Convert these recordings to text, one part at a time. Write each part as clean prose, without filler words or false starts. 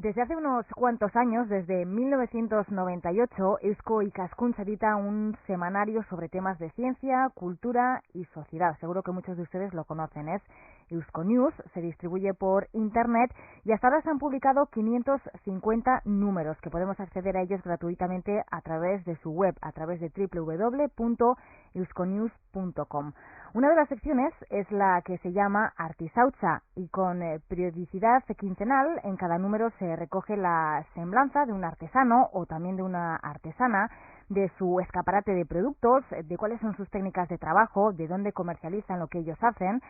Desde hace unos cuantos años, desde 1998, Eusko Ikaskuntza edita un semanario sobre temas de ciencia, cultura y sociedad. Seguro que muchos de ustedes lo conocen. Es Eusko News, se distribuye por Internet y hasta ahora se han publicado 550 números que podemos acceder a ellos gratuitamente a través de su web, a través de www.euskonews.com. Una de las secciones es la que se llama Artisautza y con periodicidad quincenal en cada número se recoge la semblanza de un artesano o también de una artesana, de su escaparate de productos, de cuáles son sus técnicas de trabajo, de dónde comercializan lo que ellos hacen.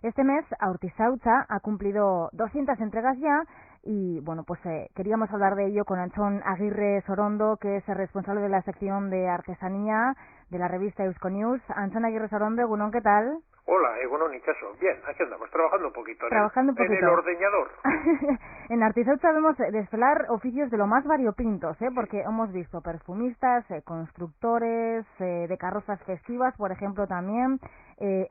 Este mes Artisautza ha cumplido 200 entregas ya y bueno, pues queríamos hablar de ello con Antxon Aguirre Sorondo, que es el responsable de la sección de artesanía de la revista Eusko News. Antxon Aguirre Sorondo, Egunon, ¿qué tal? Hola, Egunon Itxaso. Bien, aquí andamos, trabajando un poquito. En el ordeñador. En Artisautza vemos desvelar oficios de lo más variopintos, porque hemos visto perfumistas, constructores de carrozas festivas, por ejemplo, también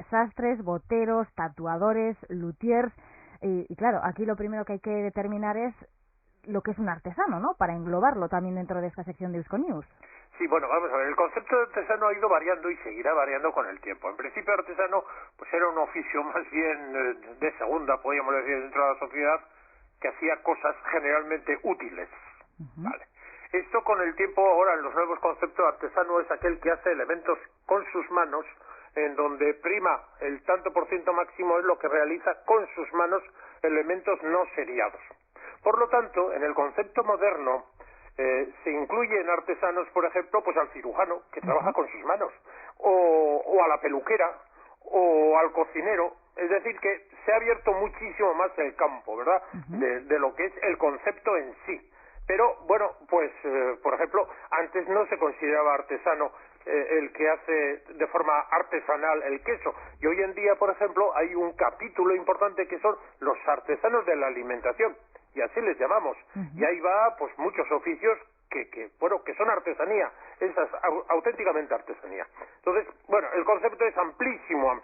sastres, boteros, tatuadores, luthiers. Y claro, aquí lo primero que hay que determinar es lo que es un artesano, ¿no? Para englobarlo también dentro de esta sección de Eusko News. Sí, bueno, vamos a ver, el concepto de artesano ha ido variando y seguirá variando con el tiempo. En principio, artesano pues era un oficio más bien de segunda, podríamos decir, dentro de la sociedad, que hacía cosas generalmente útiles. Vale. Esto con el tiempo, ahora en los nuevos conceptos, artesano es aquel que hace elementos con sus manos, en donde prima el tanto por ciento máximo es lo que realiza con sus manos elementos no seriados. Por lo tanto, en el concepto moderno, se incluye en artesanos, por ejemplo, pues al cirujano, que trabaja con sus manos, o a la peluquera, o al cocinero. Es decir, que se ha abierto muchísimo más el campo, ¿verdad?, de lo que es el concepto en sí. Pero, bueno, pues, por ejemplo, antes no se consideraba artesano el que hace de forma artesanal el queso. Y hoy en día, por ejemplo, hay un capítulo importante que son los artesanos de la alimentación. Y así les llamamos. Y ahí va, pues, muchos oficios que son artesanía. Esa es auténticamente artesanía. Entonces, bueno, el concepto es amplísimo.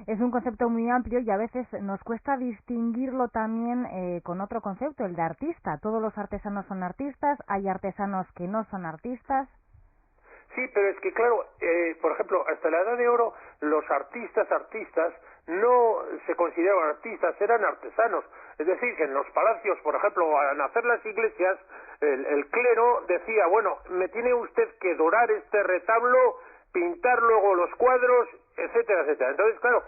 Es un concepto muy amplio y a veces nos cuesta distinguirlo también con otro concepto, el de artista. Todos los artesanos son artistas, hay artesanos que no son artistas. Sí, pero es que, claro, por ejemplo, hasta la Edad de Oro, los artistas no se consideraban artistas, eran artesanos. Es decir, que en los palacios, por ejemplo, al hacer las iglesias, el clero decía, bueno, me tiene usted que dorar este retablo, pintar luego los cuadros, etcétera, etcétera. Entonces, claro,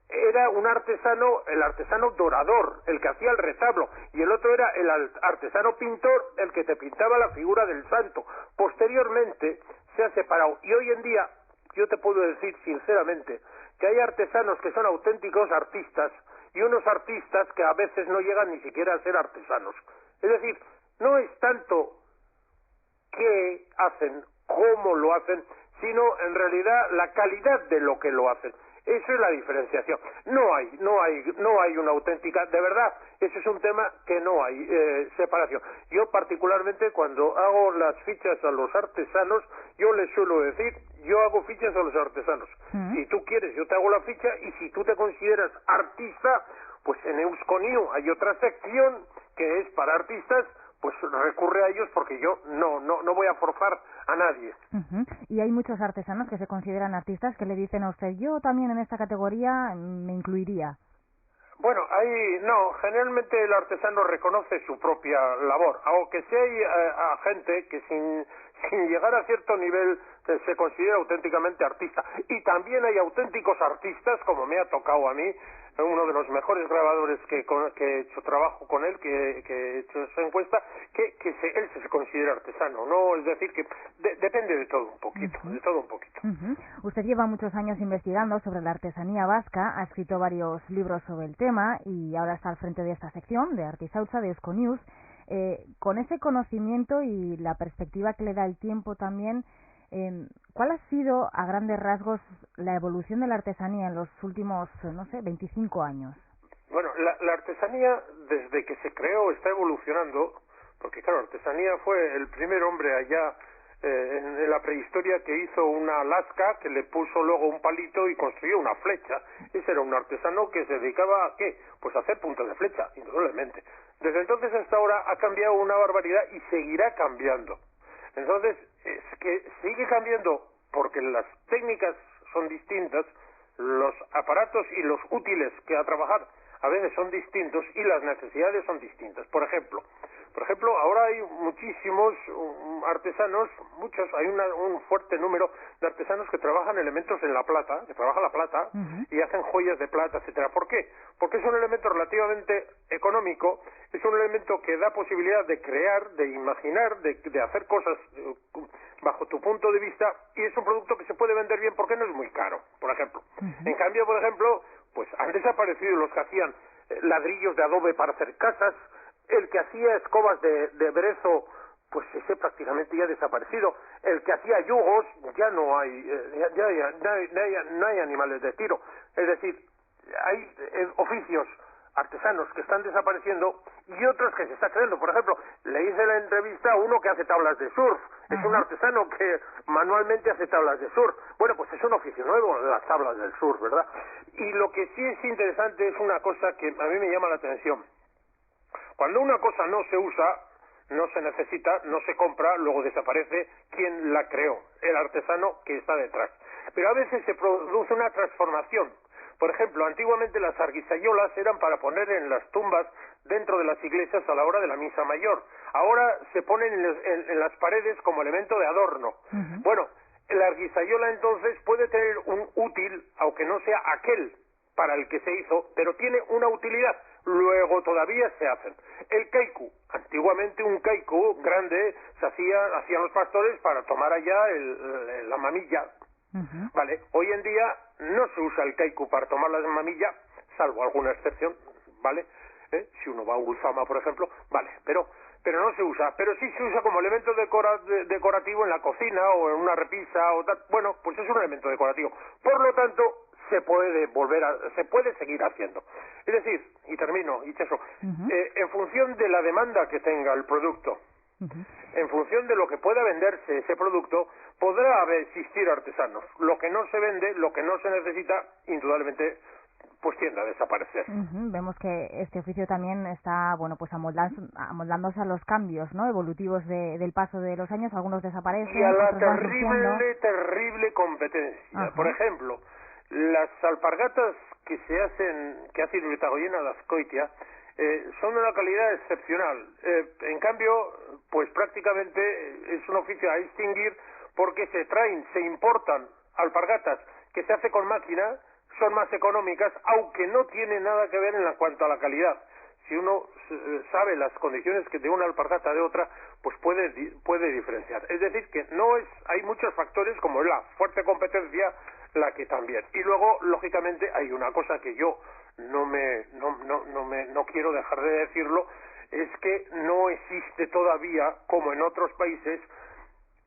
era un artesano, el artesano dorador, el que hacía el retablo, y el otro era el artesano pintor, el que te pintaba la figura del santo. Posteriormente se ha separado, y hoy en día yo te puedo decir sinceramente que hay artesanos que son auténticos artistas y unos artistas que a veces no llegan ni siquiera a ser artesanos. Es decir, no es tanto qué hacen, cómo lo hacen, sino en realidad la calidad de lo que lo hacen. Eso es la diferenciación. No hay una auténtica, de verdad, ese es un tema que no hay separación. Yo particularmente cuando hago las fichas a los artesanos, yo les suelo decir, yo hago fichas a los artesanos. Si tú quieres, yo te hago la ficha, y si tú te consideras artista, pues en Eusko News hay otra sección que es para artistas, pues recurre a ellos porque yo no voy a forzar a nadie. Y hay muchos artesanos que se consideran artistas que le dicen a usted, yo también en esta categoría me incluiría. Bueno, generalmente el artesano reconoce su propia labor, aunque sí hay a gente que sin llegar a cierto nivel se considera auténticamente artista. Y también hay auténticos artistas, como me ha tocado a mí, uno de los mejores grabadores que he hecho trabajo con él, que he hecho esa encuesta, que él se considera artesano, ¿no? Es decir, que depende de todo un poquito, Usted lleva muchos años investigando sobre la artesanía vasca, ha escrito varios libros sobre el tema y ahora está al frente de esta sección de Artisautza de Eusko News. Con ese conocimiento y la perspectiva que le da el tiempo también, ¿cuál ha sido a grandes rasgos la evolución de la artesanía en los últimos, 25 años? Bueno, la artesanía desde que se creó está evolucionando, porque claro, artesanía fue el primer hombre allá en la prehistoria que hizo una lasca, que le puso luego un palito y construyó una flecha. Ese era un artesano que se dedicaba a ¿qué? Pues a hacer puntas de flecha, indudablemente. Desde entonces hasta ahora ha cambiado una barbaridad y seguirá cambiando. Entonces, es que sigue cambiando porque las técnicas son distintas, los aparatos y los útiles que a trabajar a veces son distintos y las necesidades son distintas. Por ejemplo, ahora hay muchísimos artesanos, hay un fuerte número de artesanos que trabajan elementos en la plata, que trabajan la plata y hacen joyas de plata, etcétera. ¿Por qué? Porque es un elemento relativamente económico, es un elemento que da posibilidad de crear, de imaginar, de hacer cosas bajo tu punto de vista, y es un producto que se puede vender bien porque no es muy caro, por ejemplo. En cambio, por ejemplo, pues han desaparecido los que hacían ladrillos de adobe para hacer casas, el que hacía escobas de brezo, pues ese prácticamente ya ha desaparecido, el que hacía yugos, ya no hay, no hay animales de tiro, es decir, hay oficios artesanos que están desapareciendo y otros que se está creando. Por ejemplo, le hice la entrevista a uno que hace tablas de surf. Es un artesano que manualmente hace tablas de surf. Bueno, pues es un oficio nuevo, las tablas del surf, ¿verdad? Y lo que sí es interesante es una cosa que a mí me llama la atención. Cuando una cosa no se usa, no se necesita, no se compra, luego desaparece quien la creó, el artesano que está detrás. Pero a veces se produce una transformación. Por ejemplo, antiguamente las arguisayolas eran para poner en las tumbas dentro de las iglesias a la hora de la misa mayor. Ahora se ponen en las paredes como elemento de adorno. Bueno, la arguisayola entonces puede tener un útil, aunque no sea aquel para el que se hizo, pero tiene una utilidad. Luego todavía se hacen. El kaiku, antiguamente un kaiku grande se hacían los pastores para tomar allá la mamilla. Vale, hoy en día no se usa el kaiku para tomar la mamilla, salvo alguna excepción, ¿vale? Si uno va a Ulzama, por ejemplo, vale, pero no se usa, pero sí se usa como elemento decorativo en la cocina o en una repisa o tal. Bueno, pues es un elemento decorativo. Por lo tanto, se puede seguir haciendo. Es decir, y termino, Itxaso, en función de la demanda que tenga el producto, en función de lo que pueda venderse ese producto, podrá existir artesanos. Lo que no se vende, lo que no se necesita, indudablemente, pues tiende a desaparecer. Vemos que este oficio también está, bueno, pues amoldándose a los cambios, ¿no?, evolutivos del paso de los años. Algunos desaparecen, y a la otros van surgiendo. terrible competencia. Por ejemplo, las alpargatas que hace Irigoyen de Azcoitia, son de una calidad excepcional. En cambio, pues prácticamente es un oficio a distinguir porque se importan alpargatas que se hace con máquina, son más económicas, aunque no tiene nada que ver en cuanto a la calidad. Si uno sabe las condiciones que de una alpargata de otra, pues puede diferenciar. Es decir, que hay muchos factores, como es la fuerte competencia, la que también. Y luego, lógicamente, hay una cosa que yo no quiero dejar de decirlo, es que no existe todavía, como en otros países,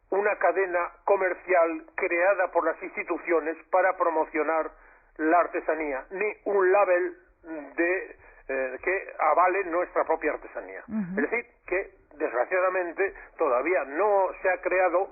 una cadena comercial creada por las instituciones para promocionar la artesanía, ni un label que avale nuestra propia artesanía. Es decir, que desgraciadamente todavía no se ha creado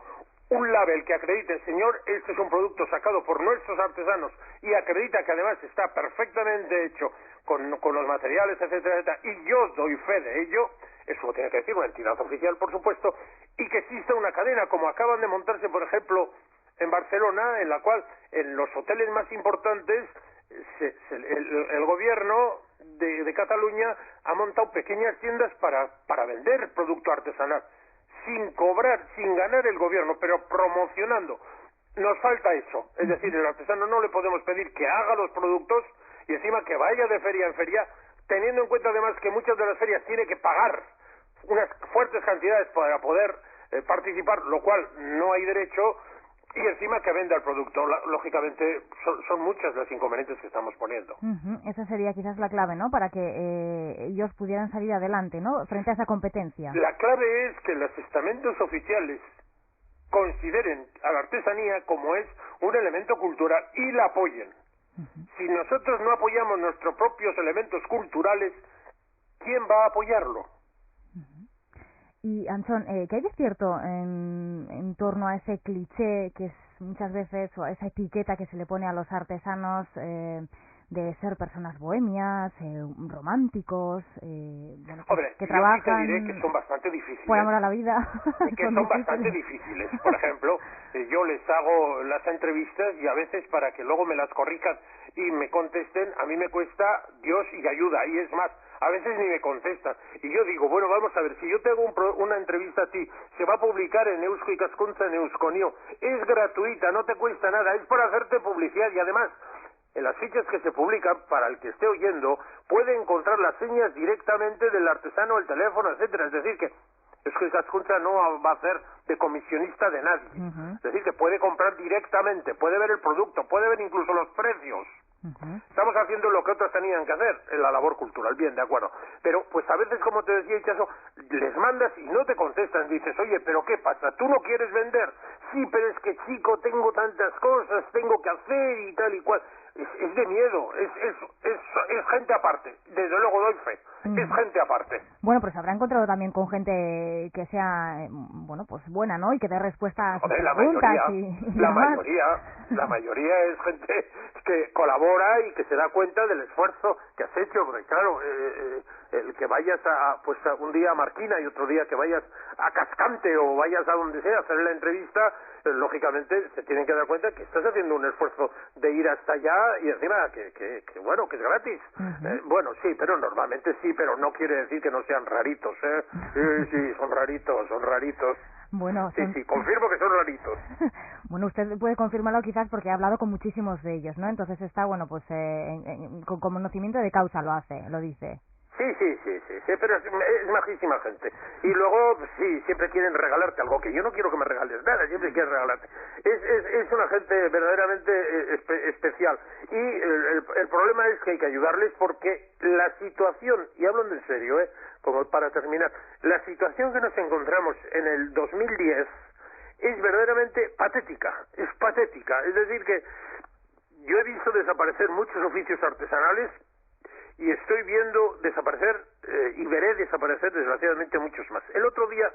un label que acredite, señor, este es un producto sacado por nuestros artesanos y acredita que además está perfectamente hecho con los materiales, etcétera, etcétera, y yo doy fe de ello. Eso lo tiene que decir una entidad oficial, por supuesto, y que exista una cadena, como acaban de montarse, por ejemplo, en Barcelona, en la cual en los hoteles más importantes el gobierno de Cataluña ha montado pequeñas tiendas para vender producto artesanal, sin cobrar, sin ganar el gobierno, pero promocionando. Nos falta eso, es decir, el artesano no le podemos pedir que haga los productos y encima que vaya de feria en feria, teniendo en cuenta además que muchas de las ferias tiene que pagar unas fuertes cantidades para poder participar, lo cual no hay derecho, y encima que venda el producto. Lógicamente son muchas las inconvenientes que estamos poniendo. Esa sería quizás la clave, ¿no?, para que ellos pudieran salir adelante, ¿no?, frente a esa competencia. La clave es que los estamentos oficiales consideren a la artesanía como es un elemento cultural y la apoyen. Si nosotros no apoyamos nuestros propios elementos culturales, ¿quién va a apoyarlo? Y, Antxon, ¿qué hay de cierto en torno a ese cliché que es muchas veces, o a esa etiqueta que se le pone a los artesanos, de ser personas bohemias, románticos, bueno, Hombre, que yo trabajan sí te diré que son bastante difíciles. por amor a la vida. Y que son bastante difíciles. Por ejemplo, yo les hago las entrevistas y a veces para que luego me las corrijan y me contesten, a mí me cuesta Dios y ayuda. Y es más, a veces ni me contestan. Y yo digo, bueno, vamos a ver, si yo te hago una entrevista a ti, se va a publicar en Eusko Ikaskuntza, en Euskonio, es gratuita, no te cuesta nada, es para hacerte publicidad y además, en las fichas que se publican, para el que esté oyendo, puede encontrar las señas directamente del artesano, el teléfono, etcétera. Es decir, que Eusko Ikaskuntza no va a hacer de comisionista de nadie. Es decir, que puede comprar directamente, puede ver el producto, puede ver incluso los precios. Estamos haciendo lo que otros tenían que hacer en la labor cultural, bien, de acuerdo. Pero, pues a veces, como te decía Itxaso, les mandas y no te contestan. Dices, oye, ¿pero qué pasa? ¿Tú no quieres vender? Sí, pero es que, chico, tengo tantas cosas, tengo que hacer y tal y cual. Es de miedo, es gente aparte. Desde luego doy fe, es gente aparte. Bueno, pues habrá encontrado también con gente que sea, bueno, pues buena, ¿no? Y que dé respuesta a sus preguntas. La mayoría es gente que colabora y que se da cuenta del esfuerzo que has hecho, porque claro, el que vayas a un día a Marquina y otro día que vayas a Cascante o vayas a donde sea a hacer la entrevista, lógicamente se tienen que dar cuenta que estás haciendo un esfuerzo de ir hasta allá y encima que bueno, que es gratis. Bueno, sí, pero normalmente sí, pero no quiere decir que no sean raritos, sí, son raritos. Bueno, sí, confirmo que son raritos. Bueno, usted puede confirmarlo quizás porque ha hablado con muchísimos de ellos, ¿no? Entonces está, bueno, pues con conocimiento de causa lo dice. Sí, pero es majísima gente. Y luego, pues, sí, siempre quieren regalarte algo, que yo no quiero que me regales nada, siempre quieren regalarte. Es una gente verdaderamente especial. Y el problema es que hay que ayudarles porque la situación, y hablo en serio, como para terminar, la situación que nos encontramos en el 2010 es verdaderamente patética, es patética. Es decir que yo he visto desaparecer muchos oficios artesanales y estoy viendo desaparecer y veré desaparecer desgraciadamente muchos más. El otro día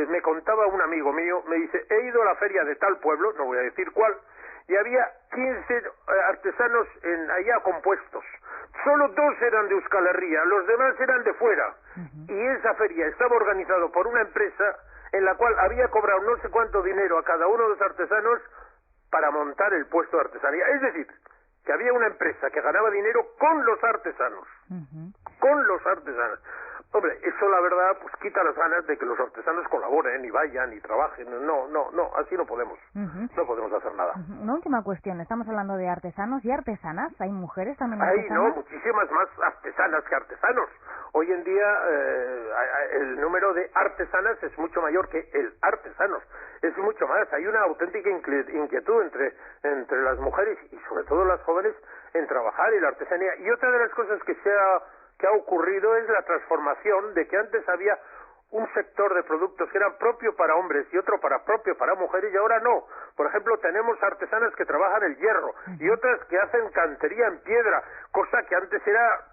me contaba un amigo mío, me dice, he ido a la feria de tal pueblo, no voy a decir cuál, y había 15 artesanos allá compuestos. Solo 2 eran de Euskal Herria, los demás eran de fuera. Y esa feria estaba organizado por una empresa en la cual había cobrado no sé cuánto dinero a cada uno de los artesanos para montar el puesto de artesanía. Es decir, que había una empresa que ganaba dinero con los artesanos. Con los artesanos. Hombre, eso la verdad pues quita las ganas de que los artesanos colaboren y vayan y trabajen. No, así no podemos. No podemos hacer nada. Una última cuestión, estamos hablando de artesanos y artesanas. ¿Hay mujeres también artesanas? No, muchísimas más artesanas que artesanos. Hoy en día el número de artesanas es mucho mayor que el artesanos. Es mucho más. Hay una auténtica inquietud entre las mujeres y sobre todo las jóvenes en trabajar en la artesanía. Y otra de las cosas que ha ocurrido es la transformación de que antes había un sector de productos que eran propio para hombres y otro propio para mujeres y ahora no. Por ejemplo, tenemos artesanas que trabajan el hierro y otras que hacen cantería en piedra, cosa que antes era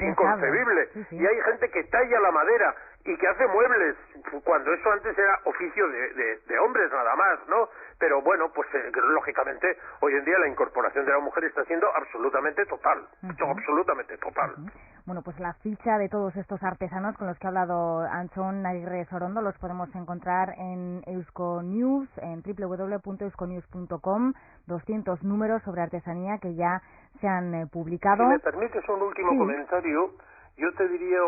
inconcebible. Y hay gente que talla la madera y que hace muebles, cuando eso antes era oficio de hombres nada más, ¿no? Pero bueno, pues lógicamente hoy en día la incorporación de la mujer está siendo absolutamente total, absolutamente total. Bueno, pues la ficha de todos estos artesanos con los que ha hablado Antxon Aguirre Sorondo los podemos encontrar en Euskonews, en www.euskonews.com, 200 números sobre artesanía que ya se han publicado. Si me permites un último comentario, yo te diría,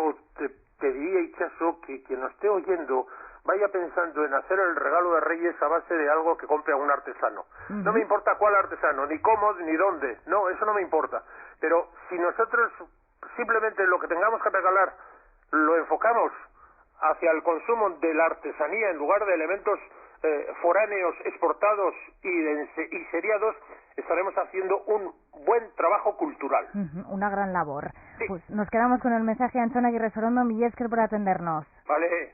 te diría, Itxaso, que quien nos esté oyendo vaya pensando en hacer el regalo de Reyes a base de algo que compre a un artesano. No me importa cuál artesano, ni cómo, ni dónde, no, eso no me importa. Pero si nosotros simplemente lo que tengamos que regalar lo enfocamos hacia el consumo de la artesanía en lugar de elementos foráneos, exportados y seriados, estaremos haciendo un buen trabajo cultural. Una gran labor. Sí. Pues nos quedamos con el mensaje, Antxon Aguirre Sorondo, mila esker por atendernos. Vale.